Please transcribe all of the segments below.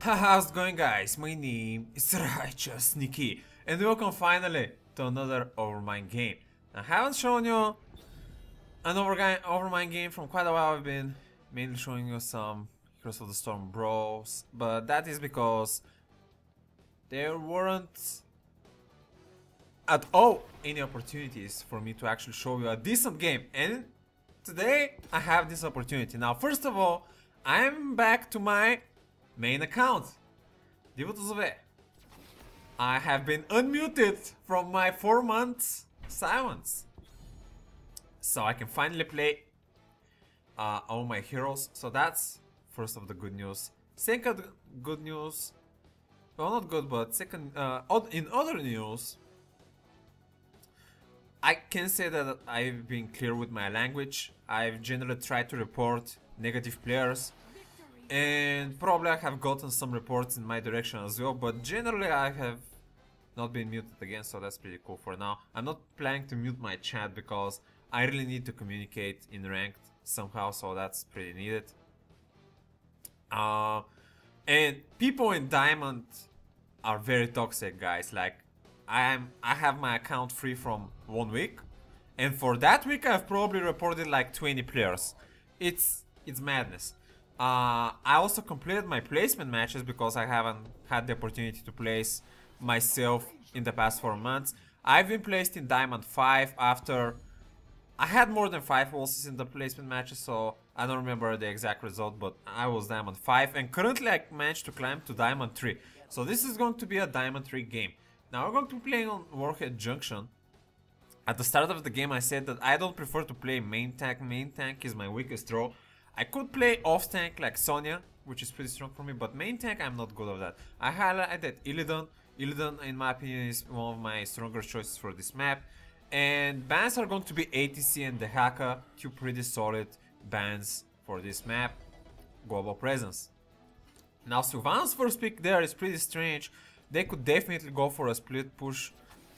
How's it going, guys? My name is RighteousNicky and welcome finally to another Overmind game. I haven't shown you an Overmind game from quite a while. I've been mainly showing you some Heroes of the Storm bros, but that is because there weren't at all any opportunities for me to actually show you a decent game, and today I have this opportunity. Now, first of all, I'm back to my main account. I have been unmuted from my 4 months silence, so I can finally play all my heroes. So that's first of the good news. Second good news, well, not good, but second, in other news, I can say that I've been clear with my language. I've generally tried to report negative players, and probably I have gotten some reports in my direction as well, but generally I have not been muted again, so that's pretty cool for now. I'm not planning to mute my chat because I really need to communicate in ranked somehow, so that's pretty needed. And people in Diamond are very toxic, guys. Like, I have my account free from 1 week, and for that week I've probably reported like 20 players. It's madness. I also completed my placement matches because I haven't had the opportunity to place myself in the past 4 months. I've been placed in Diamond 5 after I had more than 5 losses in the placement matches, so I don't remember the exact result, but I was Diamond 5, and currently I managed to climb to Diamond 3. So this is going to be a Diamond 3 game. Now we're going to be playing on Warhead Junction. At the start of the game I said that I don't prefer to play main tank. Main tank is my weakest role. I could play off tank like Sonya, which is pretty strong for me, but main tank I'm not good at that. I highlighted Illidan. Illidan, in my opinion, is one of my stronger choices for this map. And bans are going to be ATC and Dehaka, two pretty solid bans for this map. Global presence. Now Sylvan's first pick there is pretty strange. They could definitely go for a split push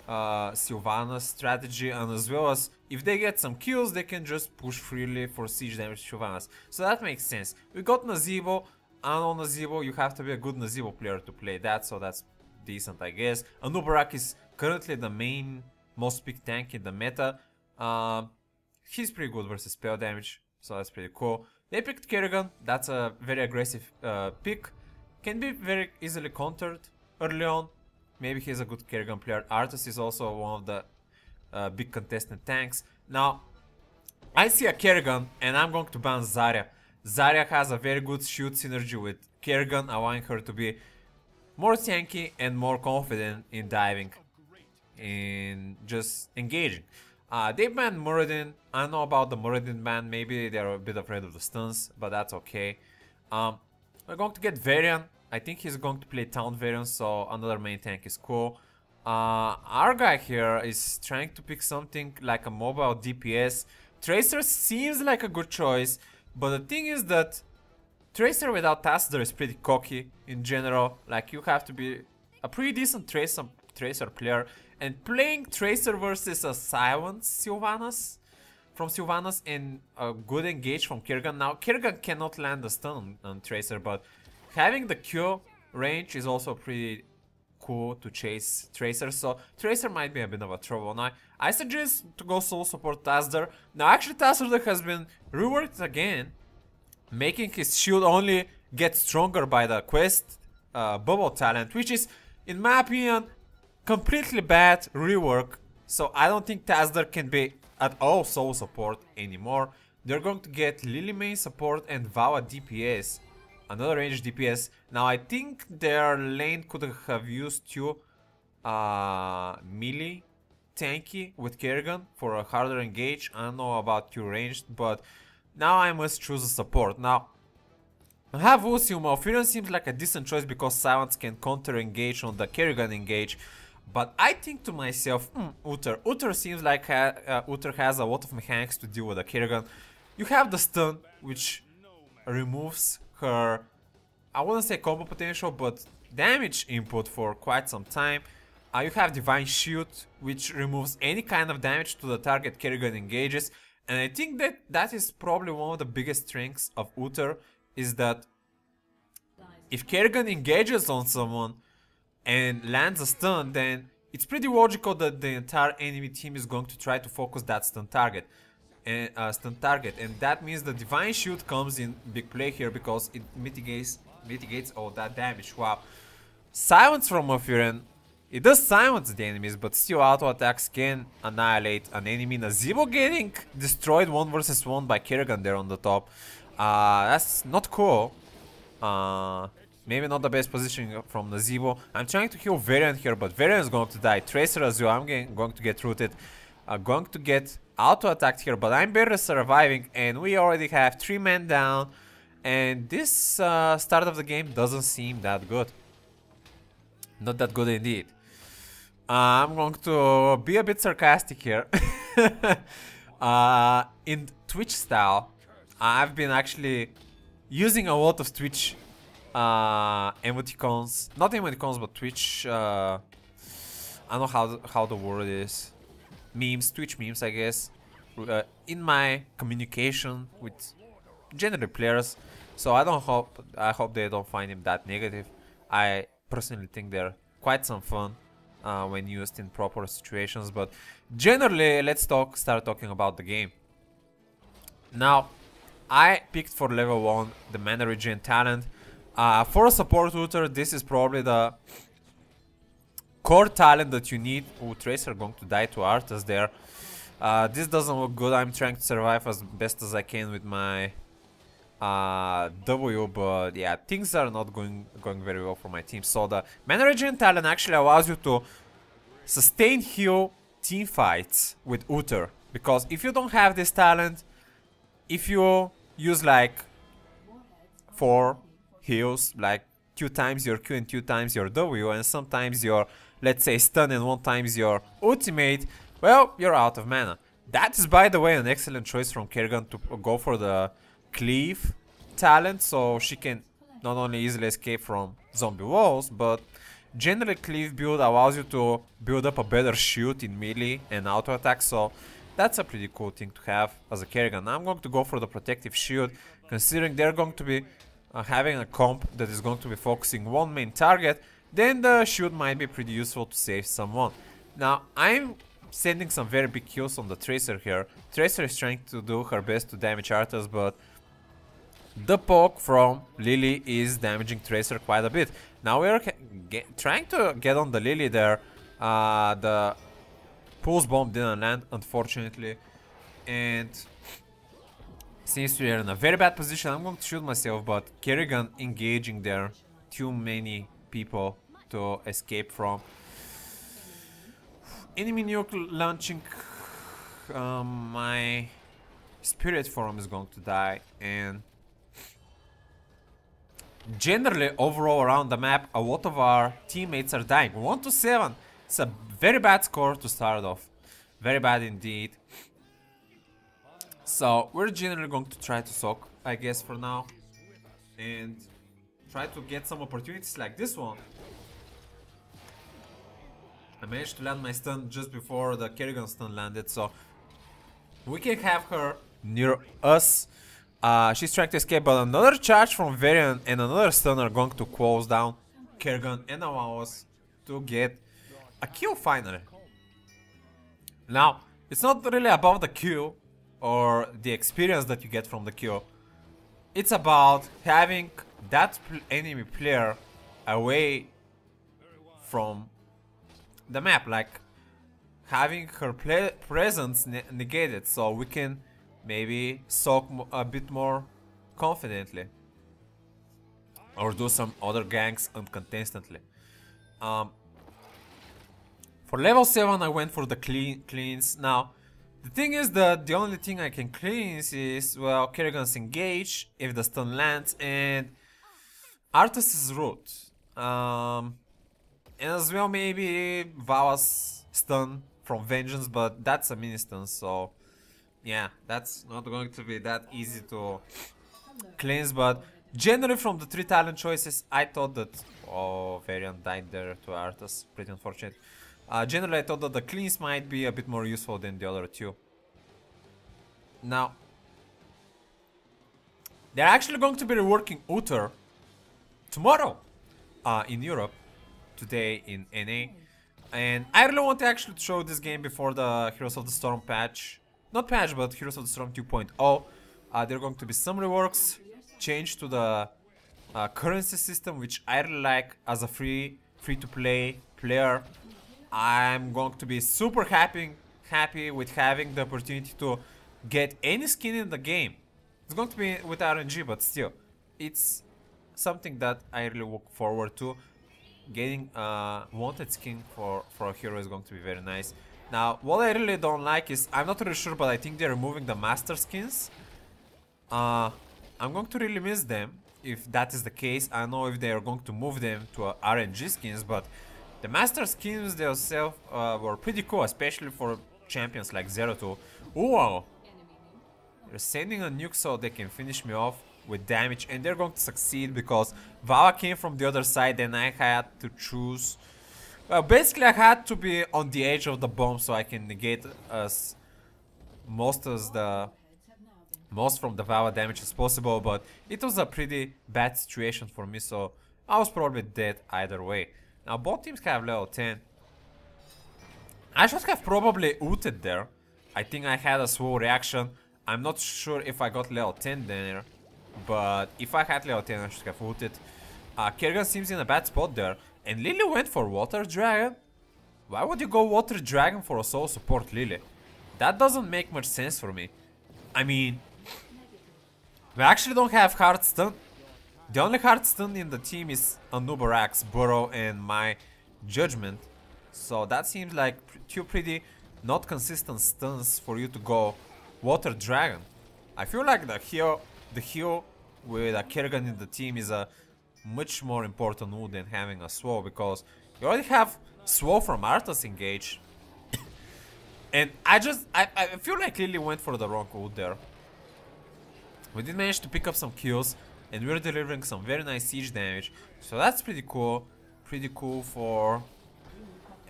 Sylvanas strategy, and as well as if they get some kills they can just push freely for siege damage Sylvanas. So that makes sense. We got Nazeebo, and on Nazeebo you have to be a good Nazeebo player to play that, so that's decent, I guess. Anubarak is currently the main most picked tank in the meta. He's pretty good versus spell damage, so that's pretty cool. They picked Kerrigan. That's a very aggressive pick. Can be very easily countered early on. Maybe he's a good Kerrigan player. Arthas is also one of the big contestant tanks. Now, I see a Kerrigan and I'm going to ban Zarya. Zarya has a very good shoot synergy with Kerrigan, allowing her to be more tanky and more confident in diving, in just engaging. They banned Muradin. I don't know about the Muradin ban. Maybe they're a bit afraid of the stuns, but that's okay. We're going to get Varian. I think he's going to play Town Varian, so another main tank is cool. Our guy here is trying to pick something like a mobile DPS. Tracer seems like a good choice, but the thing is that Tracer without Tassadar is pretty cocky in general. Like, you have to be a pretty decent Tracer player, and playing Tracer versus a silent Sylvanas from Sylvanas and a good engage from Kerrigan. Now Kerrigan cannot land a stun on Tracer, but having the Q range is also pretty cool to chase Tracer, so Tracer might be a bit of a trouble. Now I suggest to go solo support Tassadar. Now actually Tassadar has been reworked again, making his shield only get stronger by the quest bubble talent, which is, in my opinion, completely bad rework. So I don't think Tassadar can be at all solo support anymore. They're going to get Lily main support and Vala DPS, another range DPS. Now I think their lane could have used two melee tanky with Kerrigan for a harder engage. I don't know about two ranged, but now I must choose a support. Now I have Usyum. Malfurion seems like a decent choice because Silence can counter engage on the Kerrigan engage. But I think to myself, Uther. Uther seems like Uther has a lot of mechanics to deal with a Kerrigan. You have the stun, which removes her, I wouldn't say combo potential, but damage input for quite some time. You have Divine Shield, which removes any kind of damage to the target Kerrigan engages. And I think that that is probably one of the biggest strengths of Uther, is that if Kerrigan engages on someone and lands a stun, then it's pretty logical that the entire enemy team is going to try to focus that stun target. And that means the Divine Shield comes in big play here because it mitigates all that damage. Wow. Silence from Ophiren. It does silence the enemies, but still auto attacks can annihilate an enemy. Nazeebo getting destroyed 1 versus 1 by Kerrigan there on the top. That's not cool. Maybe not the best position from Nazeebo. I'm trying to kill Varian here, but Varian is going to die. Tracer as well, I'm going to get rooted. Going to get auto attacked here, but I'm barely surviving, and we already have 3 men down. And this start of the game doesn't seem that good. Not that good indeed. I'm going to be a bit sarcastic here. In Twitch style, I've been actually using a lot of Twitch emoticons. Not emoticons, but Twitch... I don't know how the word is. Memes, Twitch memes, I guess. In my communication with generally players. So I hope they don't find him that negative. I personally think they're quite some fun when used in proper situations, but generally let's start talking about the game. Now, I picked for level 1 the mana regen talent. For a support Uther, this is probably the core talent that you need. Oh, Tracer going to die to Arthas there. This doesn't look good. I'm trying to survive as best as I can with my W, but yeah, things are not going very well for my team. So the mana regen talent actually allows you to sustain heal team fights with Uther, because if you don't have this talent, if you use like 4 heals, like 2 times your Q and 2 times your W, and sometimes your, let's say, stun and 1 times your ultimate, well, you're out of mana. That is, by the way, an excellent choice from Kerrigan to go for the cleave talent, so she can not only easily escape from zombie walls, but generally cleave build allows you to build up a better shield in melee and auto attack, so that's a pretty cool thing to have as a Kerrigan. I'm going to go for the protective shield, considering they're going to be having a comp that is going to be focusing 1 main target, then the shield might be pretty useful to save someone. Now, I'm sending some very big kills on the Tracer here. Tracer is trying to do her best to damage Arthas, but the poke from Lily is damaging Tracer quite a bit. Now we're trying to get on the Lily there. The pulse bomb didn't land, unfortunately, and since we are in a very bad position, I'm going to shoot myself, but Kerrigan engaging there. Too many people to escape from. Enemy nuke launching. My spirit form is going to die, and generally overall around the map a lot of our teammates are dying. 1 to 7. It's a very bad score to start off. Very bad indeed. So we're generally going to try to soak, I guess, for now, and try to get some opportunities like this one. I managed to land my stun just before the Kerrigan stun landed, so we can have her near us. She's trying to escape, but another charge from Varian and another stun are going to close down Kerrigan and allow us to get a kill finally. Now, it's not really about the kill or the experience that you get from the kill. It's about having that enemy player away from the map, like having her presence negated, so we can maybe soak a bit more confidently or do some other ganks uncontestedly. For level 7 I went for the cleans. Now the thing is that the only thing I can cleanse is, well, Kerrigan's engage if the stun lands and Arthas' root. And as well maybe Vala's stun from Vengeance, but that's a mini stun, so yeah, that's not going to be that easy to cleanse. But generally from the 3 talent choices, I thought that... Oh, Varian died there to Arthas, pretty unfortunate. Generally I thought that the cleanse might be a bit more useful than the other 2. Now, they're actually going to be reworking Uther tomorrow in Europe, today in NA. And I really want to actually show this game before the Heroes of the Storm patch. Not patch, but Heroes of the Storm 2.0. There are going to be some reworks, change to the currency system, which I really like as a free-to-play player. I'm going to be super happy with having the opportunity to get any skin in the game. It's going to be with RNG, but still, it's something that I really look forward to. Getting a wanted skin for a hero is going to be very nice. Now, what I really don't like is, I'm not really sure, but I think they're removing the master skins. I'm going to really miss them if that is the case. I don't know if they are going to move them to RNG skins, but the master skins themselves were pretty cool, especially for champions like Zero2. Whoa! They're sending a nuke so they can finish me off with damage, and they're going to succeed because Vava came from the other side and I had to choose. Well, basically I had to be on the edge of the bomb so I can negate most from the Vava damage as possible, but it was a pretty bad situation for me, so I was probably dead either way. Now both teams have level 10. I should have probably ulted there. I think I had a slow reaction. I'm not sure if I got level 10 there, but if I had level 10 I should have ulted. Kerrigan seems in a bad spot there, and Lily went for Water Dragon? Why would you go Water Dragon for a solo support Lily? That doesn't make much sense for me. I mean, we actually don't have hard stun. The only hard stun in the team is Anubarax, Burrow, and my Judgment. So that seems like two pretty not consistent stuns for you to go Water Dragon. I feel like the heal with a Kerrigan in the team is a much more important ult than having a Swow, because you already have Swow from Arthas engage. And I feel like Lily went for the wrong ult there. We did manage to pick up some kills, and we're delivering some very nice siege damage, so that's pretty cool. Pretty cool for...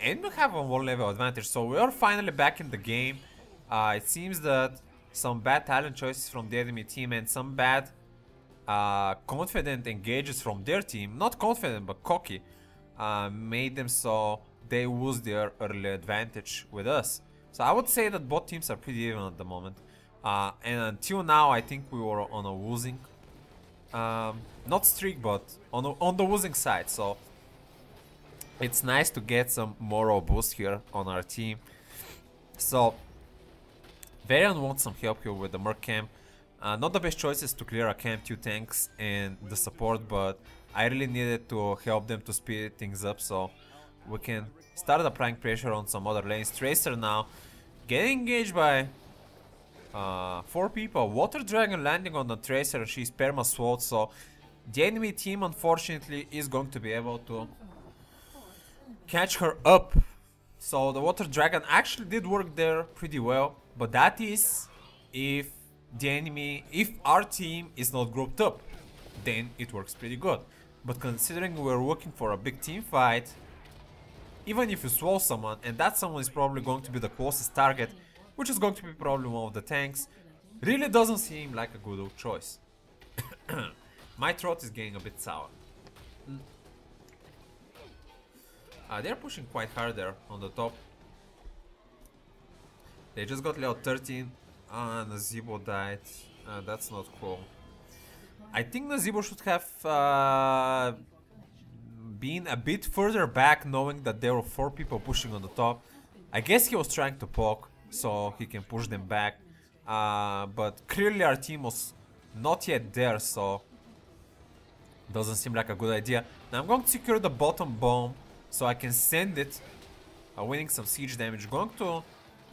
And we have a 1 level advantage, so we are finally back in the game. It seems that some bad talent choices from the enemy team and some bad confident engages from their team, not confident but cocky, made them so they lose their early advantage with us. So I would say that both teams are pretty even at the moment. And until now I think we were on a losing, not streak, but on the losing side. So it's nice to get some moral boost here on our team. So Varian wants some help here with the Merc camp. Not the best choices to clear a camp, 2 tanks and the support, but I really needed to help them to speed things up so we can start applying pressure on some other lanes. Tracer now getting engaged by 4 people. Water Dragon landing on the Tracer, she's perma sword, so the enemy team unfortunately is going to be able to catch her up. So the Water Dragon actually did work there pretty well, but that is if our team is not grouped up, then it works pretty good. But considering we're looking for a big team fight, even if you swallow someone, and that someone is probably going to be the closest target, which is going to be probably one of the tanks, really doesn't seem like a good choice. My throat is getting a bit sour. They're pushing quite hard there on the top. They just got level 13 and Nazeebo died. That's not cool. I think Nazeebo should have been a bit further back, knowing that there were 4 people pushing on the top. I guess he was trying to poke so he can push them back. But clearly our team was not yet there, so doesn't seem like a good idea. Now I'm going to secure the bottom bomb so I can send it, winning some siege damage. Going to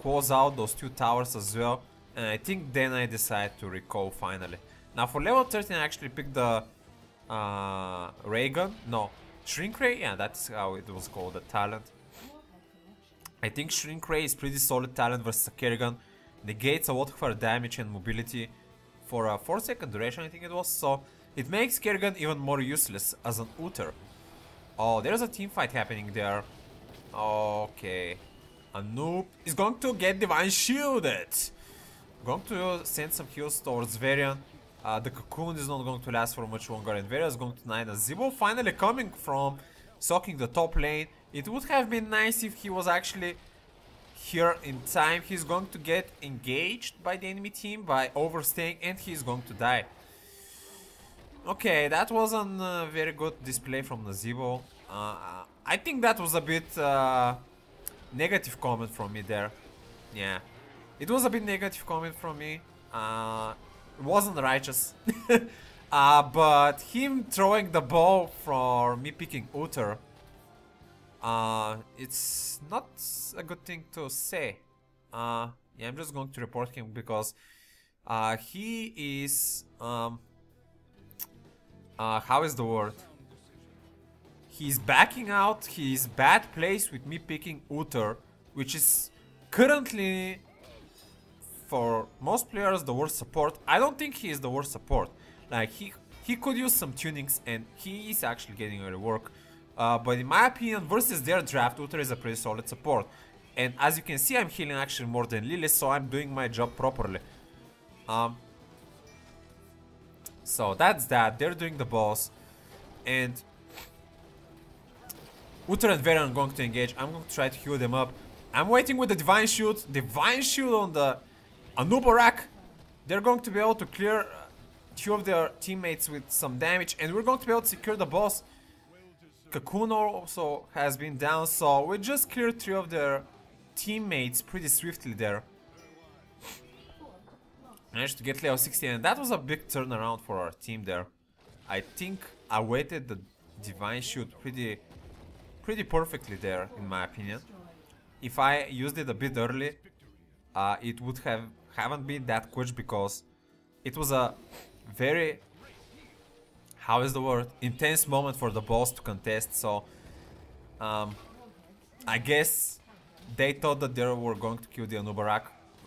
close out those 2 towers as well, and I think then I decide to recall finally. Now for level 13 I actually picked the ray gun, no, shrink ray, yeah, that's how it was called, the talent. I think shrink ray is pretty solid talent versus a Kerrigan. Negates a lot of her damage and mobility for a 4-second duration, I think it was, so it makes Kerrigan even more useless as an Uther. Oh, there's a team fight happening there. Okay. A noob is going to get divine shielded. Going to send some heals towards Varian. The cocoon is not going to last for much longer, and Vera is going to 9. Zibo finally coming from soaking the top lane. It would have been nice if he was actually here in time. He's going to get engaged by the enemy team by overstaying, and he's going to die. Okay, that wasn't a very good display from Nazibo. I think that was a bit negative comment from me there. Yeah, it was a bit negative comment from me. It wasn't righteous. But him throwing the ball for me picking Uther, it's not a good thing to say. Yeah, I'm just going to report him because he is how is the word? He's backing out his bad plays with me picking Uther, which is currently for most players the worst support. I don't think he is the worst support. Like he could use some tunings, and he is actually getting a rework. But in my opinion, versus their draft, Uther is a pretty solid support. And as you can see, I'm healing actually more than Lily, so I'm doing my job properly. So that's that. They're doing the boss, and Uther and Varen are going to engage. I'm going to try to heal them up. I'm waiting with the Divine Shield. Divine Shield on the Anubarak. They're going to be able to clear two of their teammates with some damage, and we're going to be able to secure the boss. Cocoon also has been down, so we just cleared 3 of their teammates pretty swiftly there. Managed to get level 60, and that was a big turnaround for our team there. I think I weighted the Divine Shield pretty perfectly there, in my opinion. If I used it a bit early, it would haven't been that quick, because it was a very, how is the word, intense moment for the boss to contest. So I guess they thought that they were going to kill the Anubarak,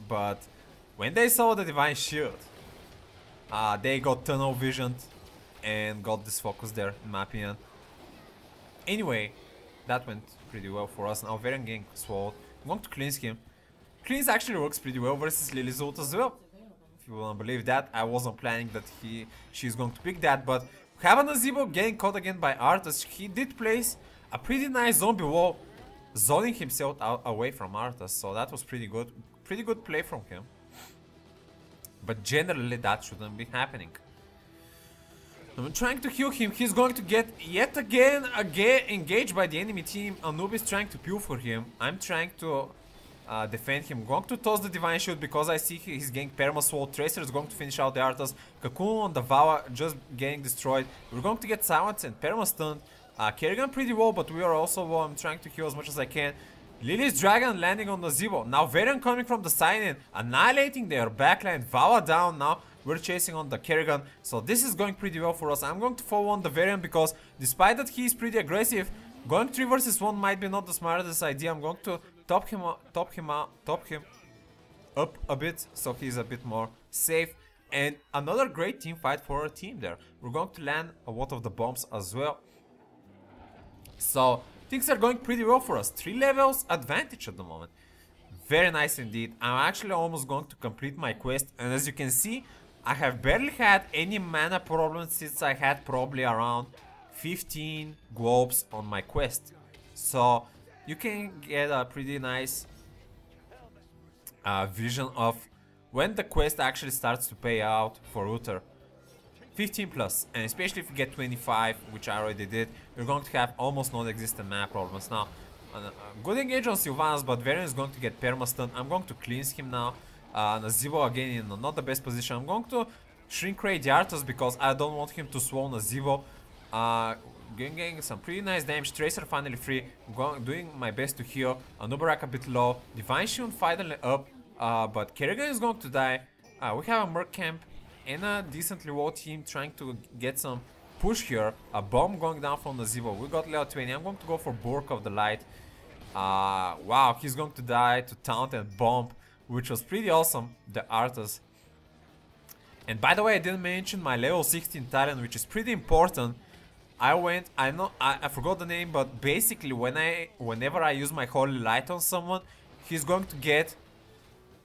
but when they saw the Divine Shield, they got tunnel visioned and got this focus there, in my opinion. Anyway, that went pretty well for us. Now Varen getting swallowed. I'm going to cleanse him. Cleanse actually works pretty well versus Lily's ult as well. If you wanna believe that, I wasn't planning that she's going to pick that, but having a Nazibo getting caught again by Arthas, he did place a pretty nice zombie wall, zoning himself away from Arthas, so that was pretty good. Pretty good play from him. But generally that shouldn't be happening. I'm trying to heal him. He's going to get yet again engaged by the enemy team. Anubis trying to peel for him. I'm trying to defend him. Going to toss the Divine Shield because I see he's getting perma-sword. Tracer is going to finish out the Arthas. Cocoon on the Vawa just getting destroyed. We're going to get silenced and perma-stunned. Kerrigan pretty well, but we are also low. I'm trying to heal as much as I can. Lily's Dragon landing on the Zibo. Now Varen coming from the side and annihilating their backline. Vawa down now. We're chasing on the Kerrigan. So this is going pretty well for us. I'm going to follow on the Varen because despite that he is pretty aggressive, going 3 versus 1 might be not the smartest idea. I'm going to top him up a bit so he's a bit more safe. And another great team fight for our team there. We're going to land a lot of the bombs as well. So things are going pretty well for us. 3 levels advantage at the moment. Very nice indeed. I'm actually almost going to complete my quest, and as you can see, I have barely had any mana problems since I had probably around 15 globes on my quest. So you can get a pretty nice vision of when the quest actually starts to pay out for Uther. 15 plus, and especially if you get 25, which I already did, you're going to have almost non-existent mana problems. Now, good engage on Sylvanas, but Varen is going to get perma-stun. I'm going to cleanse him now. Nazibo again in not the best position. I'm going to shrink rate the Arthas because I don't want him to swallow Nazibo. Getting some pretty nice damage. Tracer finally free. Doing my best to heal. Anubarak a bit low. Divine Shield finally up, but Kerrigan is going to die. We have a Merc camp and a decently low team trying to get some push here. A bomb going down from Nazibo. We got level 20. I'm going to go for Bork of the Light. Wow, he's going to die to taunt and bomb, which was pretty awesome. The Arthas. And by the way, I didn't mention my level 16 talent, which is pretty important. I forgot the name, but basically whenever I use my Holy Light on someone, he's going to get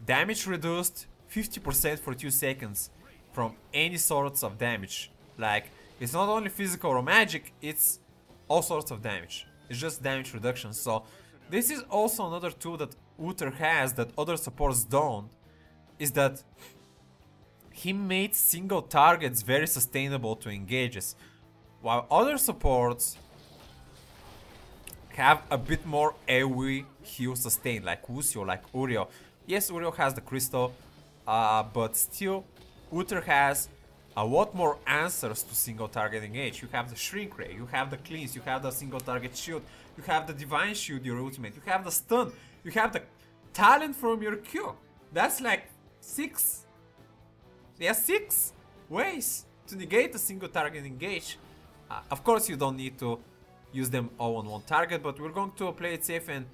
damage reduced 50% for 2 seconds. from any sorts of damage. Like, it's not only physical or magic, it's all sorts of damage. It's just damage reduction. So this is also another tool that Uther has that other supports don't, is that he made single targets very sustainable to engages, while other supports have a bit more AoE heal sustain, like Lucio, like Uriel. Yes, Uriel has the crystal, but still Uther has a lot more answers to single target engage. You have the Shrink Ray, you have the Cleanse, you have the single target shield, you have the Divine Shield, your ultimate, you have the stun, you have the talent from your Q. That's like 6 ways to negate a single target engage. Of course you don't need to use them all on one target, but we're going to play it safe and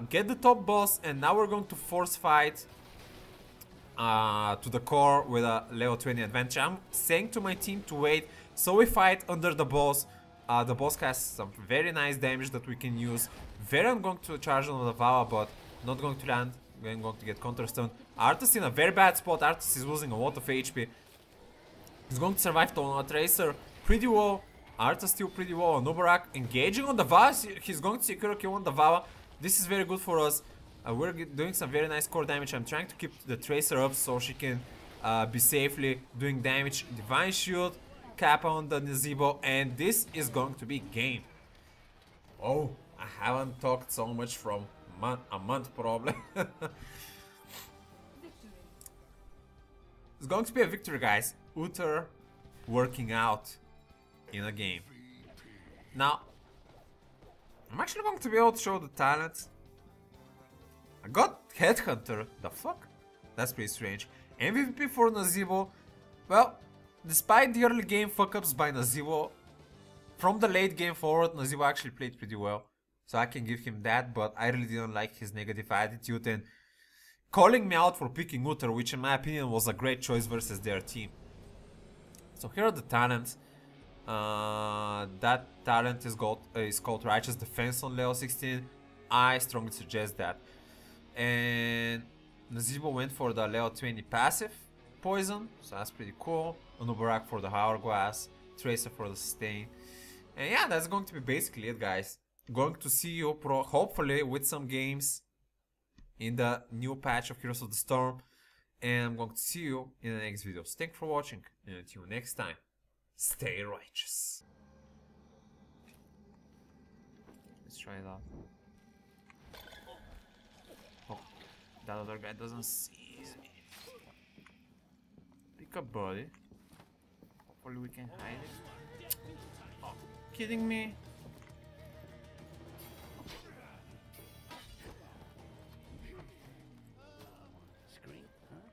get the top boss, and now we're going to force fight to the core with a level 20 advantage. I'm saying to my team to wait, so we fight under the boss. The boss has some very nice damage that we can use. I'm going to charge on the Vala, but not going to land. I'm going to get counter stun. Arthas in a very bad spot. Arthas is losing a lot of HP. He's going to survive on a Tracer pretty well. Arthas still pretty well on Nubarak. Engaging on the Vala. He's going to secure a kill on the Vala. This is very good for us. We're doing some very nice core damage. I'm trying to keep the Tracer up so she can be safely doing damage. Divine Shield, Kappa on the Nazeebo, and this is going to be game. Oh, I haven't talked so much from a month probably. It's going to be a victory, guys. Uther working out in a game. Now, I'm actually going to be able to show the talent. I got Headhunter. The fuck? That's pretty strange. MVP for Nazeebo. Well, despite the early game fuck-ups by Nazeebo, from the late game forward, Nazeebo actually played pretty well. So I can give him that, but I really didn't like his negative attitude and calling me out for picking Uther, which in my opinion was a great choice versus their team. So here are the talents. That talent is called Righteous Defense on level 16. I strongly suggest that. And Nazeebo went for the level 20 passive poison, so that's pretty cool. Nubarak for the Hourglass, Tracer for the sustain. And yeah, that's going to be basically it, guys. Going to see you hopefully with some games in the new patch of Heroes of the Storm. And I'm going to see you in the next video. So thanks for watching, and until next time, stay righteous. Let's try it out. Oh, that other guy doesn't seize me. Pick up body. Hopefully we can hide it. Oh, kidding me?